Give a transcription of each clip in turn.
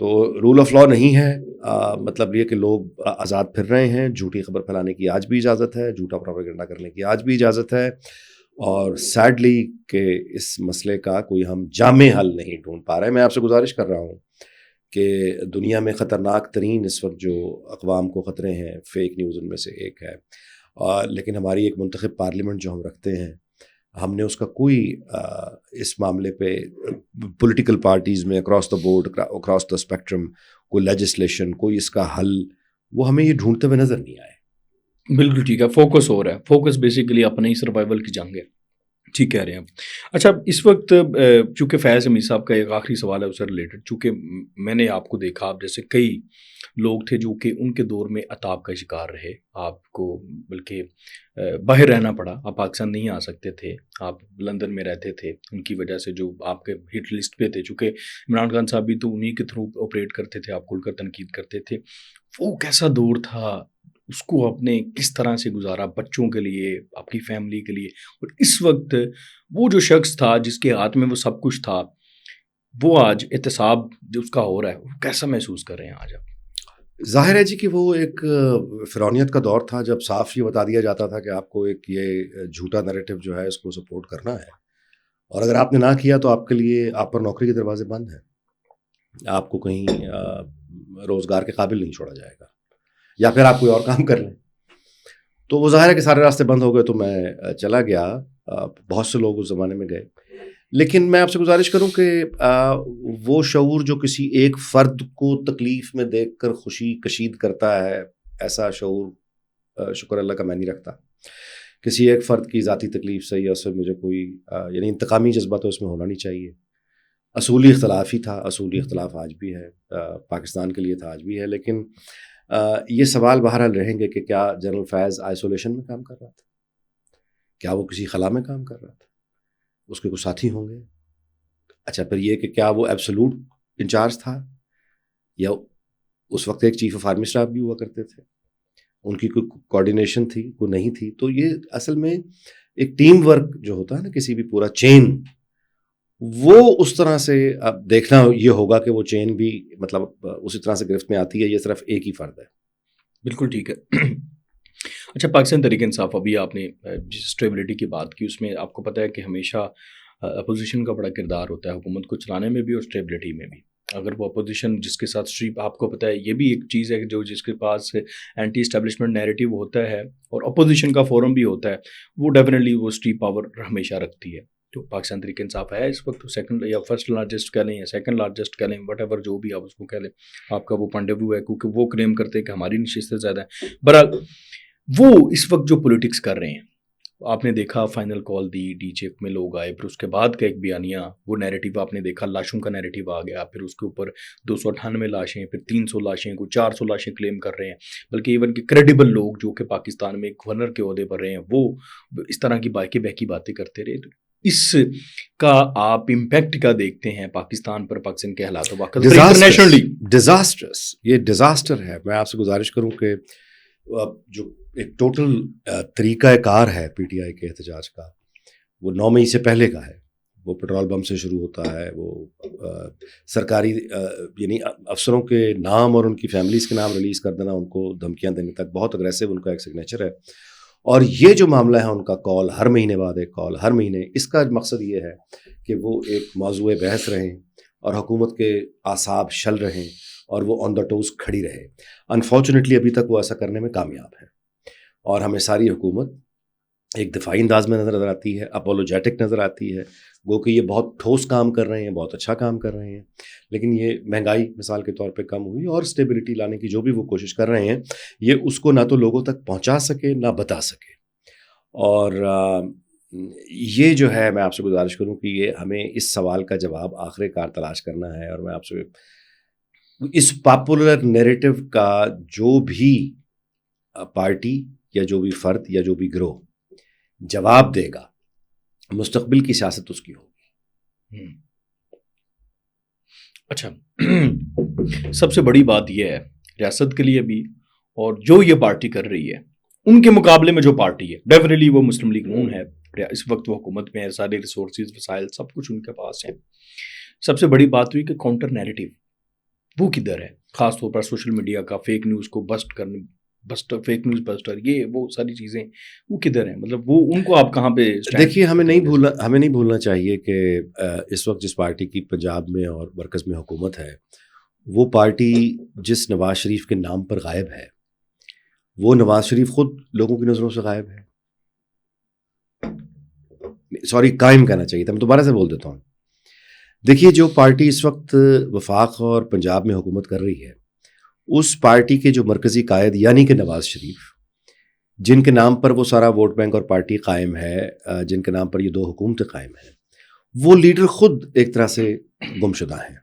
تو role of law نہیں ہے، مطلب یہ کہ لوگ آزاد پھر رہے ہیں، جھوٹی خبر پھیلانے کی آج بھی اجازت ہے، جھوٹا پروپیگنڈا کرنے کی آج بھی اجازت ہے، اور سیڈلی کہ اس مسئلے کا کوئی ہم جامع حل نہیں ڈھونڈ پا رہے. میں آپ سے گزارش کر رہا ہوں کہ دنیا میں خطرناک ترین اس وقت جو اقوام کو خطرے ہیں، فیک نیوز ان میں سے ایک ہے، لیکن ہماری ایک منتخب پارلیمنٹ جو ہم رکھتے ہیں، ہم نے اس کا کوئی اس معاملے پہ پولیٹیکل پارٹیز میں across the board, across the spectrum کوئی لیجسلیشن، کوئی اس کا حل، وہ ہمیں یہ ڈھونڈتے ہوئے نظر نہیں آئے. بالکل ٹھیک ہے. فوکس ہو رہا ہے، فوکس بیسیکلی اپنے ہی سروائیول کی جنگ ہے. ٹھیک کہہ رہے ہیں آپ. اچھا اس وقت چونکہ فیض حمید صاحب کا ایک آخری سوال ہے اس سے ریلیٹڈ، چونکہ میں نے آپ کو دیکھا، آپ جیسے کئی لوگ تھے جو کہ ان کے دور میں عطاب کا شکار رہے، آپ کو بلکہ باہر رہنا پڑا، آپ پاکستان نہیں آ سکتے تھے، آپ لندن میں رہتے تھے، ان کی وجہ سے جو آپ کے ہٹ لسٹ پہ تھے، چونکہ عمران خان صاحب بھی تو انہی کے تھرو آپریٹ کرتے تھے، آپ کھل کر تنقید کرتے تھے. وہ کیسا دور تھا، اس کو آپ نے کس طرح سے گزارا بچوں کے لیے، اپنی فیملی کے لیے، اور اس وقت وہ جو شخص تھا جس کے ہاتھ میں وہ سب کچھ تھا، وہ آج احتساب جو اس کا ہو رہا ہے، وہ کیسا محسوس کر رہے ہیں آج آپ؟ ظاہر ہے جی کہ وہ ایک فرعونیت کا دور تھا جب صاف یہ بتا دیا جاتا تھا کہ آپ کو ایک یہ جھوٹا نیریٹو جو ہے اس کو سپورٹ کرنا ہے، اور اگر آپ نے نہ کیا تو آپ کے لیے، آپ پر نوکری کے دروازے بند ہیں، آپ کو کہیں روزگار کے قابل نہیں چھوڑا جائے گا، یا پھر آپ کوئی اور کام کر لیں. تو وہ ظاہر ہے کہ سارے راستے بند ہو گئے، تو میں چلا گیا. بہت سے لوگ اس زمانے میں گئے، لیکن میں آپ سے گزارش کروں کہ وہ شعور جو کسی ایک فرد کو تکلیف میں دیکھ کر خوشی کشید کرتا ہے، ایسا شعور شکر اللہ کا میں نہیں رکھتا. کسی ایک فرد کی ذاتی تکلیف سے یا اس سے مجھے کوئی یعنی انتقامی جذبہ تو اس میں ہونا نہیں چاہیے. اصولی اختلاف ہی تھا، اصولی اختلاف آج بھی ہے، پاکستان کے لیے تھا، آج بھی ہے. لیکن یہ سوال بہرحال رہیں گے کہ کیا جنرل فیض آئسولیشن میں کام کر رہا تھا؟ کیا وہ کسی خلا میں کام کر رہا تھا؟ اس کے کچھ ساتھی ہوں گے. اچھا پھر یہ کہ کیا وہ ایبسولوٹ انچارج تھا، یا اس وقت ایک چیف آف آرمی اسٹاف بھی ہوا کرتے تھے، ان کی کوئی کوآرڈینیشن تھی، کوئی نہیں تھی؟ تو یہ اصل میں ایک ٹیم ورک جو ہوتا ہے نا، کسی بھی پورا چین، وہ اس طرح سے اب دیکھنا یہ ہوگا کہ وہ چین بھی مطلب اسی طرح سے گرفت میں آتی ہے، یہ صرف ایک ہی فرد ہے. بالکل ٹھیک ہے. اچھا پاکستان تحریک انصاف، ابھی آپ نے جس اسٹیبلٹی کی بات کی، اس میں آپ کو پتہ ہے کہ ہمیشہ اپوزیشن کا بڑا کردار ہوتا ہے حکومت کو چلانے میں بھی اور اسٹیبلٹی میں بھی. اگر وہ اپوزیشن جس کے ساتھ اسٹریپ، آپ کو پتہ ہے یہ بھی ایک چیز ہے جو جس کے پاس اینٹی اسٹیبلشمنٹ نیریٹو ہوتا ہے اور اپوزیشن کا فورم بھی ہوتا ہے، وہ ڈیفینیٹلی وہ اسٹریپ پاور ہمیشہ رکھتی ہے. جو پاکستان تحریک انصاف ہے اس وقت سیکنڈ یا فرسٹ لارجسٹ کہہ لیں یا سیکنڈ لارجسٹ کہہ لیں، وٹ ایور جو بھی آپ اس کو کہہ لیں، آپ کا وہ پوائنٹ آف ویو ہے، کیونکہ وہ کلیم کرتے ہیں کہ ہماری نشستیں زیادہ ہیں. بہرحال وہ اس وقت جو پولیٹکس کر رہے ہیں، آپ نے دیکھا فائنل کال دی، ڈی چیف میں لوگ آئے، پھر اس کے بعد کا ایک بیانیہ، وہ نیریٹو آپ نے دیکھا، لاشوں کا نیریٹو آ گیا، پھر اس کے اوپر 298 لاشیں، پھر 300 لاشیں، کوئی 400 لاشیں کلیم کر رہے ہیں. بلکہ ایون کہ کریڈیبل لوگ جو کہ پاکستان میں گورنر کے عہدے پر رہے ہیں، وہ اس طرح کی باقی بہکی باتیں کرتے رہے. تو اس کا آپ امپیکٹ کا دیکھتے ہیں پاکستان پر، پاکستان کے حالات و واقعات انٹرنیشنلی؟ ڈیزاسٹرس، یہ ڈیزاسٹر ہے. میں آپ سے گزارش کروں کہ جو ایک ٹوٹل طریقہ کار ہے پی ٹی آئی کے احتجاج کا، وہ 9 مئی سے پہلے کا ہے. وہ پیٹرول بم سے شروع ہوتا ہے، وہ سرکاری یعنی افسروں کے نام اور ان کی فیملیز کے نام ریلیز کر دینا، ان کو دھمکیاں دینے تک، بہت اگریسو ان کا ایک سگنیچر ہے. اور یہ جو معاملہ ہے ان کا کال ہر مہینے بعد ایک کال ہر مہینے، اس کا مقصد یہ ہے کہ وہ ایک موضوع بحث رہیں اور حکومت کے اعصاب شل رہیں اور وہ آن دا ٹوز کھڑی رہے. انفارچونیٹلی ابھی تک وہ ایسا کرنے میں کامیاب ہے، اور ہمیں ساری حکومت ایک دفاعی انداز میں نظر آتی ہے، اپولوجیٹک نظر آتی ہے، گو کہ یہ بہت ٹھوس کام کر رہے ہیں، بہت اچھا کام کر رہے ہیں. لیکن یہ مہنگائی مثال کے طور پہ کم ہوئی، اور اسٹیبلٹی لانے کی جو بھی وہ کوشش کر رہے ہیں، یہ اس کو نہ تو لوگوں تک پہنچا سکے نہ بتا سکے. اور یہ جو ہے، میں آپ سے گزارش کروں کہ یہ ہمیں اس سوال کا جواب آخر کار تلاش کرنا ہے. اور میں آپ سے اس پاپولر نیریٹو کا جو بھی پارٹی یا جو بھی فرد یا جو بھی گروہ جواب دے گا، مستقبل کی سیاست اس کی ہوگی. اچھا سب سے بڑی بات یہ ہے ریاست کے لیے بھی، اور جو یہ پارٹی کر رہی ہے ان کے مقابلے میں جو پارٹی ہے ڈیفینیٹلی وہ مسلم لیگ نون ہے. اس وقت وہ حکومت میں ہے، سارے ریسورسز وسائل سب کچھ ان کے پاس ہیں. سب سے بڑی بات ہوئی کہ کاؤنٹر نیریٹو، وہ کدھر ہے؟ خاص طور پر سوشل میڈیا کا فیک نیوز کو فیک نیوز بسٹر، یہ وہ ساری چیزیں وہ کدھر ہیں؟ مطلب وہ ان کو آپ کہاں پہ دیکھیے، ہمیں نہیں بھولنا چاہیے کہ اس وقت جس پارٹی کی پنجاب میں اور مرکز میں حکومت ہے، وہ پارٹی جس نواز شریف کے نام پر غائب ہے، وہ نواز شریف خود لوگوں کی نظروں سے غائب ہے. سوری، قائم کہنا چاہیے تھا، میں دوبارہ سے بول دیتا ہوں. دیکھیے، جو پارٹی اس وقت وفاق اور پنجاب میں حکومت کر رہی ہے، اس پارٹی کے جو مرکزی قائد یعنی کہ نواز شریف، جن کے نام پر وہ سارا ووٹ بینک اور پارٹی قائم ہے، جن کے نام پر یہ 2 حکومتیں قائم ہیں، وہ لیڈر خود ایک طرح سے گمشدہ ہیں.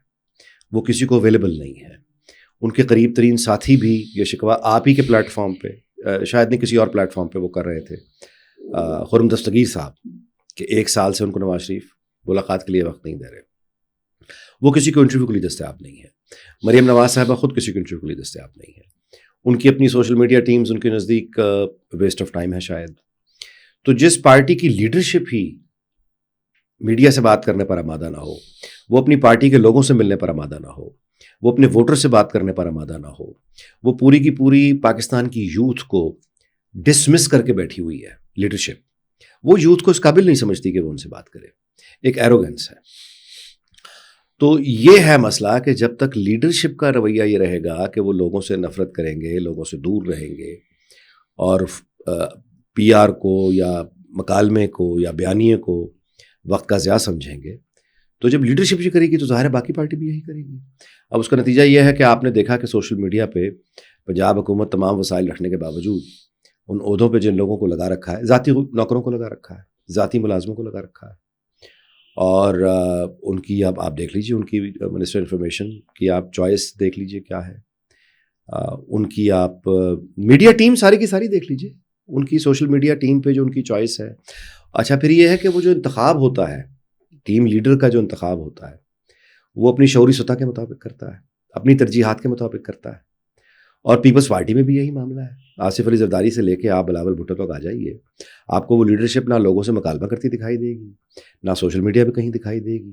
وہ کسی کو اویلیبل نہیں ہے. ان کے قریب ترین ساتھی بھی یہ شکوہ آپ ہی کے پلیٹ فارم پہ، شاید نہیں کسی اور پلیٹ فارم پہ وہ کر رہے تھے، خرم دستگیر صاحب، کہ 1 سال سے ان کو نواز شریف ملاقات کے لیے وقت نہیں دے رہے. وہ کسی کو انٹرویو کے لیے دستیاب نہیں ہے. مریم نواز صاحبہ خود کسی کو انٹرویو کے لیے دستیاب نہیں ہے. ان کی اپنی سوشل میڈیا ٹیمز ان کے نزدیک ویسٹ آف ٹائم ہے شاید. تو جس پارٹی کی لیڈرشپ ہی میڈیا سے بات کرنے پر آمادہ نہ ہو، وہ اپنی پارٹی کے لوگوں سے ملنے پر آمادہ نہ ہو، وہ اپنے ووٹر سے بات کرنے پر آمادہ نہ ہو، وہ پوری کی پوری پاکستان کی یوتھ کو ڈسمس کر کے بیٹھی ہوئی ہے لیڈرشپ. وہ یوتھ کو اس قابل نہیں سمجھتی کہ وہ ان سے بات کرے. ایک ایروگنس ہے. تو یہ ہے مسئلہ کہ جب تک لیڈرشپ کا رویہ یہ رہے گا کہ وہ لوگوں سے نفرت کریں گے، لوگوں سے دور رہیں گے، اور پی آر کو یا مکالمے کو یا بیانیے کو وقت کا ضیاع سمجھیں گے، تو جب لیڈرشپ یہ کرے گی تو ظاہر ہے باقی پارٹی بھی یہی کرے گی. اب اس کا نتیجہ یہ ہے کہ آپ نے دیکھا کہ سوشل میڈیا پہ پنجاب حکومت تمام وسائل رکھنے کے باوجود ان عہدوں پہ جن لوگوں کو لگا رکھا ہے، ذاتی نوکروں کو لگا رکھا ہے، ذاتی ملازموں کو لگا رکھا ہے، اور ان کی اب آپ دیکھ لیجیے، ان کی منسٹر انفارمیشن کی آپ چوائس دیکھ لیجیے کیا ہے، ان کی آپ میڈیا ٹیم ساری کی ساری دیکھ لیجیے، ان کی سوشل میڈیا ٹیم پہ جو ان کی چوائس ہے. اچھا، پھر یہ ہے کہ وہ جو انتخاب ہوتا ہے، ٹیم لیڈر کا جو انتخاب ہوتا ہے، وہ اپنی شعوری سطح کے مطابق کرتا ہے، اپنی ترجیحات کے مطابق کرتا ہے. اور پیپلز پارٹی میں بھی یہی معاملہ ہے. آصف علی زرداری سے لے کے آپ بلاول بھٹو تک آ جائیے، آپ کو وہ لیڈرشپ نہ لوگوں سے مکالمہ کرتی دکھائی دے گی، نہ سوشل میڈیا پہ کہیں دکھائی دے گی،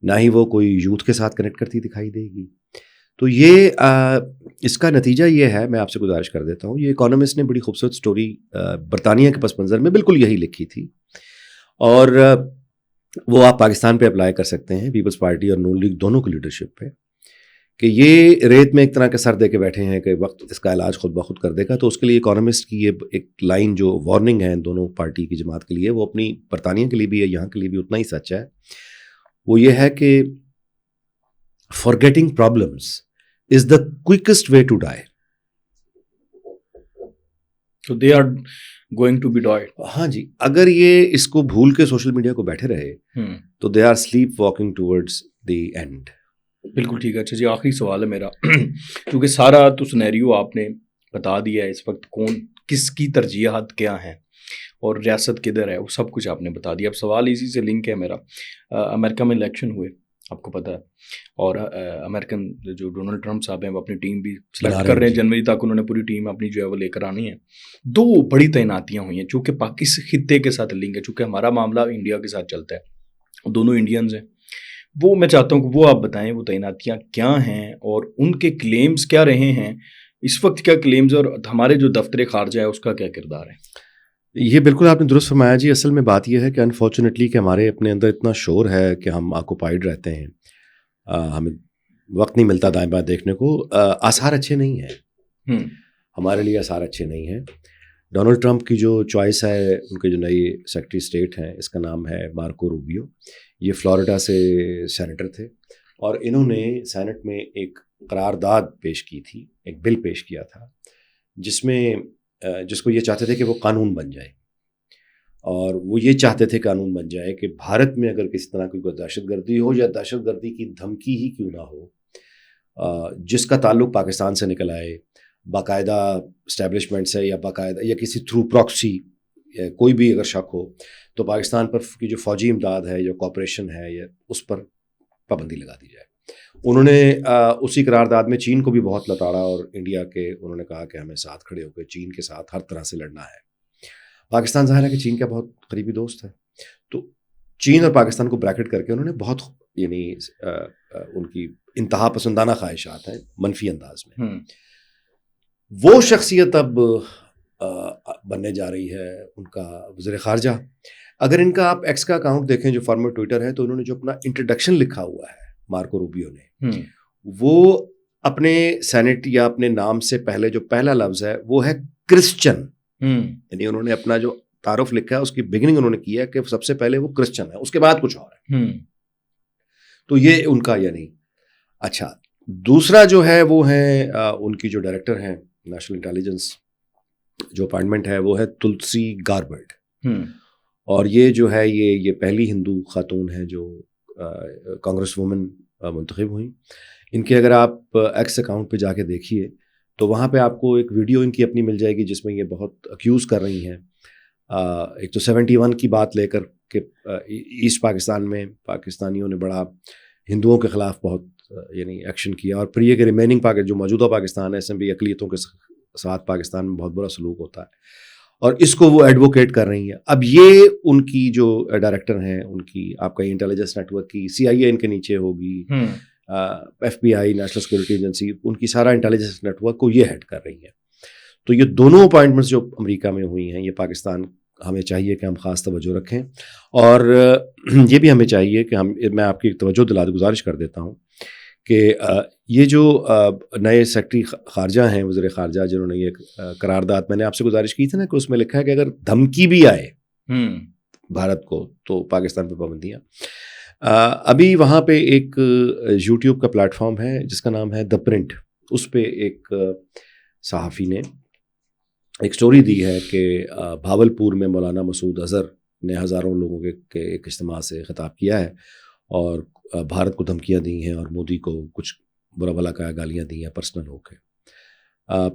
نہ ہی وہ کوئی یوتھ کے ساتھ کنیکٹ کرتی دکھائی دے گی. تو یہ اس کا نتیجہ یہ ہے، میں آپ سے گزارش کر دیتا ہوں. یہ اکانومسٹ نے بڑی خوبصورت سٹوری برطانیہ کے پس منظر میں بالکل یہی لکھی تھی، اور وہ آپ پاکستان پہ اپلائی کر سکتے ہیں، پیپلز پارٹی اور نون لیگ دونوں کی لیڈرشپ پہ، کہ یہ ریت میں ایک طرح کے سر دے کے بیٹھے ہیں کہ وقت اس کا علاج خود بخود کر دے گا. تو اس کے لیے اکانومسٹ کی یہ ایک لائن جو وارننگ ہے ان دونوں پارٹی کی جماعت کے لیے، وہ اپنی برطانیہ کے لیے بھی ہے، یہاں کے لیے بھی اتنا ہی سچ ہے. وہ یہ ہے کہ forgetting problems is the quickest way to die. So they are going to be died. ہاں جی، اگر یہ اس کو بھول کے سوشل میڈیا کو بیٹھے رہے تو they are sleep walking towards the end. بالکل ٹھیک ہے. اچھا جی، آخری سوال ہے میرا، کیونکہ سارا تو سینیریو آپ نے بتا دیا ہے، اس وقت کون کس کی ترجیحات کیا ہیں اور ریاست کدھر ہے، وہ سب کچھ آپ نے بتا دیا. اب سوال اسی سے لنک ہے میرا. امریکہ میں الیکشن ہوئے، آپ کو پتہ ہے، اور امریکن جو ڈونلڈ ٹرمپ صاحب ہیں وہ اپنی ٹیم بھی سلیکٹ کر رہے ہیں. جنوری تک انہوں نے پوری ٹیم اپنی جو ہے وہ لے کر آنی ہے. 2 بڑی تعیناتیاں ہوئی ہیں چونکہ پاکستان خطے کے ساتھ لنک ہے، چونکہ ہمارا معاملہ انڈیا کے ساتھ چلتا ہے، دونوں انڈینز ہیں. وہ میں چاہتا ہوں کہ وہ آپ بتائیں وہ تعیناتیاں کیا ہیں اور ان کے کلیمز کیا رہے ہیں اس وقت، کیا کلیمز، اور ہمارے جو دفتر خارجہ ہے اس کا کیا کردار ہے. یہ بالکل آپ نے درست فرمایا جی. اصل میں بات یہ ہے کہ انفارچونیٹلی کہ ہمارے اپنے اندر اتنا شور ہے کہ ہم آکوپائڈ رہتے ہیں، ہمیں وقت نہیں ملتا دائیں بائیں دیکھنے کو. آثار اچھے نہیں ہیں، ہمارے لیے آثار اچھے نہیں ہیں. ڈونلڈ ٹرمپ کی جو چوائس ہے، ان کے جو نئی سیکرٹری اسٹیٹ ہیں، اس کا نام ہے مارکو روبیو. یہ فلوریڈا سے سینیٹر تھے، اور انہوں نے سینٹ میں ایک قرارداد پیش کی تھی، ایک بل پیش کیا تھا جس کو یہ چاہتے تھے کہ وہ قانون بن جائے. اور وہ یہ چاہتے تھے قانون بن جائے کہ بھارت میں اگر کسی طرح کی کوئی دہشت گردی ہو یا دہشت گردی کی دھمکی ہی کیوں نہ ہو، جس کا تعلق پاکستان سے نکل آئے، باقاعدہ اسٹیبلشمنٹ سے یا باقاعدہ یا کسی تھرو پراکسی کوئی بھی اگر شک ہو، تو پاکستان پر کی جو فوجی امداد ہے یا کوآپریشن ہے یا اس پر پابندی لگا دی جائے. انہوں نے اسی قرارداد میں چین کو بھی بہت لتاڑا، اور انڈیا کے انہوں نے کہا کہ ہمیں ساتھ کھڑے ہو کے چین کے ساتھ ہر طرح سے لڑنا ہے. پاکستان ظاہر ہے کہ چین کا بہت قریبی دوست ہے. تو چین اور پاکستان کو بریکٹ کر کے انہوں نے بہت یعنی ان کی انتہا پسندانہ خواہشات ہیں منفی انداز میں. وہ شخصیت اب بننے جا رہی ہے ان کا وزیر خارجہ. اگر ان کا آپ ایکس کا اکاؤنٹ دیکھیں جو فارمر ٹویٹر ہے تو انہوں نے جو اپنا انٹروڈکشن لکھا ہوا ہے مارکو روبیو نے, وہ اپنے سینٹ یا اپنے نام سے پہلے جو پہلا لفظ ہے وہ ہے کرسچن. یعنی انہوں نے اپنا جو تعارف لکھا ہے اس کی بگننگ انہوں نے کیا کہ سب سے پہلے وہ کرسچن ہے, اس کے بعد کچھ اور ہے. تو یہ ان کا یعنی اچھا. دوسرا جو ہے وہ ہے ان کی جو ڈائریکٹر ہیں نیشنل انٹیلیجنس جو اپائنٹمنٹ ہے وہ ہے تلسی گاربرٹ. اور یہ جو ہے یہ پہلی ہندو خاتون ہیں جو کانگریس وومن منتخب ہوئیں. ان کے اگر آپ ایکس اکاؤنٹ پہ جا کے دیکھیے تو وہاں پہ آپ کو ایک ویڈیو ان کی اپنی مل جائے گی جس میں یہ بہت اکیوز کر رہی ہیں. ایک تو 71 کی بات لے کر کہ ایسٹ پاکستان میں پاکستانیوں نے بڑا ہندوؤں کے خلاف بہت یعنی ایکشن کیا, اور پھر یہ کہ ریمیننگ جو موجودہ پاکستان ہے اس میں بھی اقلیتوں کے ساتھ پاکستان میں بہت برا سلوک ہوتا ہے, اور اس کو وہ ایڈوکیٹ کر رہی ہیں. اب یہ ان کی جو ڈائریکٹر ہیں ان کی آپ کا انٹیلیجنس نیٹ ورک کی CIA ان کے نیچے ہوگی, FBI نیشنل سیکورٹی ایجنسی, ان کی سارا انٹیلیجنس نیٹ ورک کو یہ ہیڈ کر رہی ہیں. تو یہ دونوں اپوائنٹمنٹس جو امریکہ میں ہوئی ہیں یہ پاکستان ہمیں چاہیے کہ ہم خاص توجہ رکھیں, اور یہ بھی ہمیں چاہیے کہ میں آپ کی توجہ گزارش کر دیتا ہوں کہ یہ جو نئے سیکرٹری خارجہ ہیں وزیر خارجہ جنہوں نے یہ قرارداد, میں نے آپ سے گزارش کی تھی نا کہ اس میں لکھا ہے کہ اگر دھمکی بھی آئے بھارت کو تو پاکستان پہ پابندیاں. ابھی وہاں پہ ایک YouTube کا پلیٹ فارم ہے جس کا نام ہے دا پرنٹ, اس پہ ایک صحافی نے ایک سٹوری دی ہے کہ بھاولپور میں مولانا مسعود اظہر نے ہزاروں لوگوں کے ایک اجتماع سے خطاب کیا ہے اور بھارت کو دھمکیاں دی ہیں اور مودی کو کچھ برا بھلا کا گالیاں دی ہیں پرسنل ہو کے.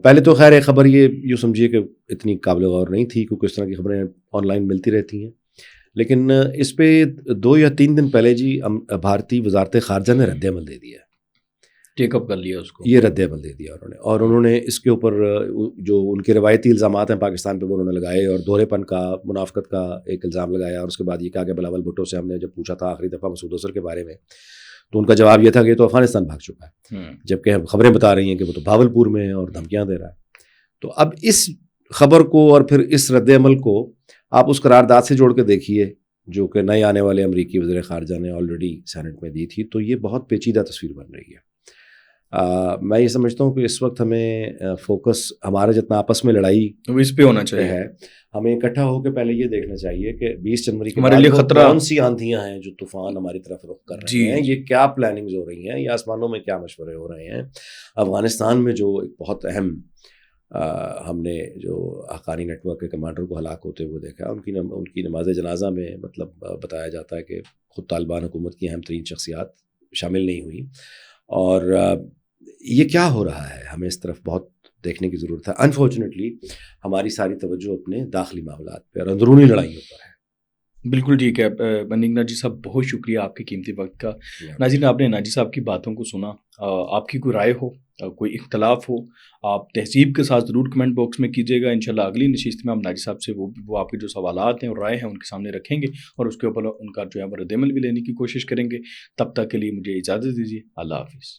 پہلے تو خیر ایک خبر یہ یوں سمجھیے کہ اتنی قابل غور نہیں تھی کیونکہ اس طرح کی خبریں آن لائن ملتی رہتی ہیں, لیکن اس پہ 2 یا 3 دن پہلے جی بھارتی وزارت خارجہ نے رد عمل دے دیا, ٹیک اپ کر لیا اس کو, یہ رد عمل دے دیا انہوں نے اس کے اوپر جو ان کے روایتی الزامات ہیں پاکستان پہ وہ انہوں نے لگائے, اور دوہرے پن کا منافقت کا ایک الزام لگایا, اور اس کے بعد یہ کہا کہ بلاول بھٹو سے ہم نے جب پوچھا تھا آخری دفعہ مسعود اظہر کے بارے میں تو ان کا جواب یہ تھا کہ یہ تو افغانستان بھاگ چکا ہے, جبکہ ہم خبریں بتا رہی ہیں کہ وہ تو بھاولپور میں ہے اور دھمکیاں دے رہا ہے. تو اب اس خبر کو اور پھر اس رد عمل کو آپ اس قرارداد سے جوڑ کے دیکھیے جو کہ نئے آنے والے امریکی وزیر خارجہ نے آلریڈی سینٹ میں دی تھی, تو یہ بہت پیچیدہ تصویر بن رہی ہے. میں یہ سمجھتا ہوں کہ اس وقت ہمیں فوکس ہمارا جتنا آپس میں لڑائی اس پہ ہونا چاہیے ہے, ہمیں اکٹھا ہو کے پہلے یہ دیکھنا چاہیے کہ 20 جنوری کے ہمارے لیے خطرہ کون سی آندھیاں ہیں جو طوفان ہماری طرف رخ کر رہے ہیں, یہ کیا پلاننگز ہو رہی ہیں, یہ آسمانوں میں کیا مشورے ہو رہے ہیں. افغانستان میں جو ایک بہت اہم ہم نے جو حقانی نیٹ ورک کے کمانڈر کو ہلاک ہوتے ہوئے دیکھا, ان کی نماز جنازہ میں مطلب بتایا جاتا ہے کہ خود طالبان حکومت کی اہم ترین شخصیات شامل نہیں ہوئیں. اور یہ کیا ہو رہا ہے, ہمیں اس طرف بہت دیکھنے کی ضرورت ہے. انفارچونیٹلی ہماری ساری توجہ اپنے داخلی معاملات پہ اور اندرونی لڑائیوں پر ہے. بالکل ٹھیک ہے بندنگ ناجی صاحب, بہت شکریہ آپ کے قیمتی وقت کا. ناظرین آپ نے ناجی صاحب کی باتوں کو سنا, آپ کی کوئی رائے ہو کوئی اختلاف ہو آپ تہذیب کے ساتھ ضرور کمنٹ باکس میں کیجیے گا. انشاءاللہ اگلی نشست میں ہم ناجی صاحب سے وہ آپ کے جو سوالات ہیں اور رائے ہیں ان کے سامنے رکھیں گے اور اس کے اوپر ان کا جو ہے رد عمل بھی لینے کی کوشش کریں گے. تب تک کے لیے مجھے اجازت دیجیے, اللہ حافظ.